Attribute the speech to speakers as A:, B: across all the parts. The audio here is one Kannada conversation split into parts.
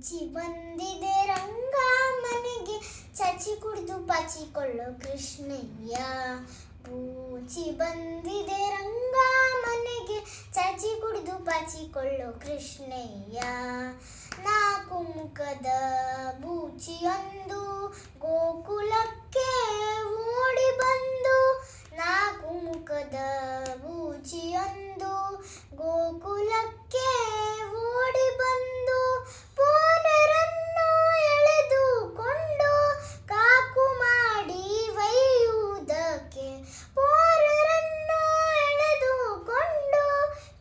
A: ಬೂಚಿ ಬಂದಿದೆ ರಂಗ ಮನೆಗೆ, ಚಚಿ ಕುಡಿದು ಪಾಚಿಕೊಳ್ಳೋ ಕೃಷ್ಣಯ್ಯ. ಬೂಚಿ ಬಂದಿದೆ ರಂಗ ಮನೆಗೆ, ಚಚಿ ಕುಡಿದು ಪಾಚಿಕೊಳ್ಳೋ ಕೃಷ್ಣಯ್ಯ. ನಾಲ್ಕು ಮುಖದ ಬೂಚಿಯೊಂದು ಗೋಕುಲಕ್ಕೆ ಓಡಿ ಬಂದು, ನಾಲ್ಕು ಮುಖದ ಬೂಚಿಯೊಂದು ಗೋಕುಲಕ್ಕೆ ಓಡಿ ಬಂದು, ಪೋನರನ್ನು ಎಳೆದುಕೊಂಡು ಕಾಕು ಮಾಡಿ ಒಯ್ಯುವುದಕ್ಕೆ, ಪೋನರನ್ನು ಎಳೆದುಕೊಂಡು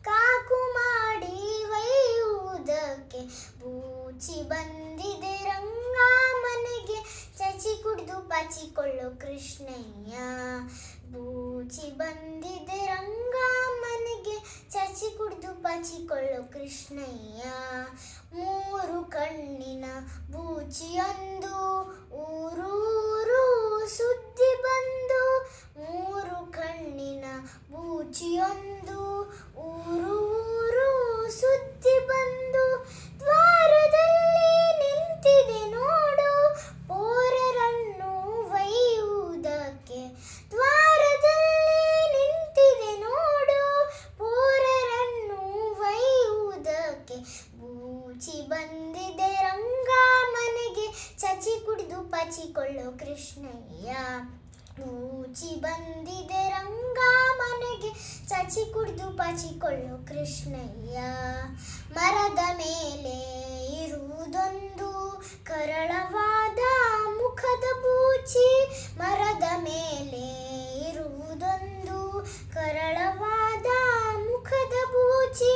A: ಕಾಕು ಮಾಡಿ ಒಯ್ಯುವುದಕ್ಕೆ. ಬೂಚಿ ಬಂದಿದೆ ರಂಗ ಮನೆಗೆ, ಚಚಿ ಕುಡಿದು ಪಾಚಿಕೊಳ್ಳೋ ಕೃಷ್ಣಯ್ಯ. ಬೂಚಿ ಬಂದಿದೆ ರಂಗ ಮನೆಗೆ, ಚಚಿ ಕುಡಿದು ಪಾಚಿಕೊಳ್ಳೋ ಕೃಷ್ಣಯ್ಯ. ಮೂರು ಕಣ್ಣಿನ ಬೂಚಿಯೊಂದು ಊರೂರು ಸುದ್ದಿ ಬಂದು, ಮೂರು ಕಣ್ಣಿನ ಬೂಚಿಯೊಂದು ಊರೂರು ಸುದ್ದಿ ಬಂದು, ದ್ವಾರದಲ್ಲಿ ನಿಂತಿದೆ ನೋಡು ಪೋರರನ್ನು ಒಯ್ಯುವುದಕ್ಕೆ, ದ್ವಾರದಲ್ಲಿ ನಿಂತಿದೆ ನೋಡು ಪೋರರನ್ನು ಒಯ್ಯುವುದಕ್ಕೆ. ಬೂಚಿ ಬಂದಿದೆ ರಂಗ ಮನೆಗೆ, ಚಚಿ ಕುಡಿದು ಪಾಚಿಕೊಳ್ಳೋ ಕೃಷ್ಣಯ್ಯ. ಬೂಚಿ ಬಂದಿದೆ ರಂಗ ಮನೆಗೆ, ಚಚಿ ಕುಡಿದು ಪಾಚಿಕೊಳ್ಳೋ ಕೃಷ್ಣಯ್ಯ. ಮರದ ಮೇಲೆ ಇರುವುದೊಂದು ಕರಳವಾದ ಮುಖದ ಬೂಚಿ, ಮರದ ಮೇಲೆ ಇರುವುದೊಂದು ಕರಳವಾದ ಮುಖದ ಬೂಚಿ.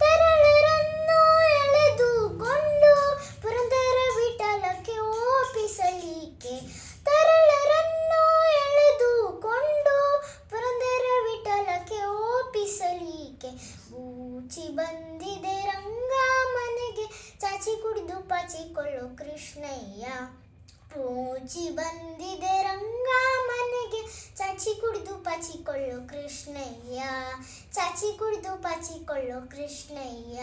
A: ತೆರಳರನ್ನು ಎಳೆದುಕೊಂಡು ಪುರಂದರ ವಿಠಲಕ್ಕೆ ಒಪ್ಪಿಸಲಿಕ್ಕೆ, ತೆರಳರನ್ನು ಎಳೆದುಕೊಂಡು ಪುರಂದರ ವಿಠಲಕ್ಕೆ ಒಪ್ಪಿಸಲಿಕ್ಕೆ. ಬೂಚಿ ಬಂದಿದೆ ರಂಗ ಮನೆಗೆ, ಚಾಚಿ ಕುಡಿದು ಪಾಚಿಕೊಳ್ಳೋ ಕೃಷ್ಣಯ್ಯ. ಬೂಚಿ ಬಂದಿದೆ ರಂಗ ಮನೆಗೆ, ಚಾಚಿ ಕುಡಿದು ಪಾಚಿಕೊಳ್ಳೋ ಕೃಷ್ಣಯ್ಯ. ಚಾಚಿ ಕುಡಿದು ಪಾಚಿಕೊಳ್ಳೋ ಕೃಷ್ಣಯ್ಯ,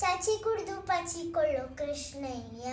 A: ಚಾಚಿ ಕುಡಿದು ಪಾಚಿಕೊಳ್ಳೋ ಕೃಷ್ಣಯ್ಯ.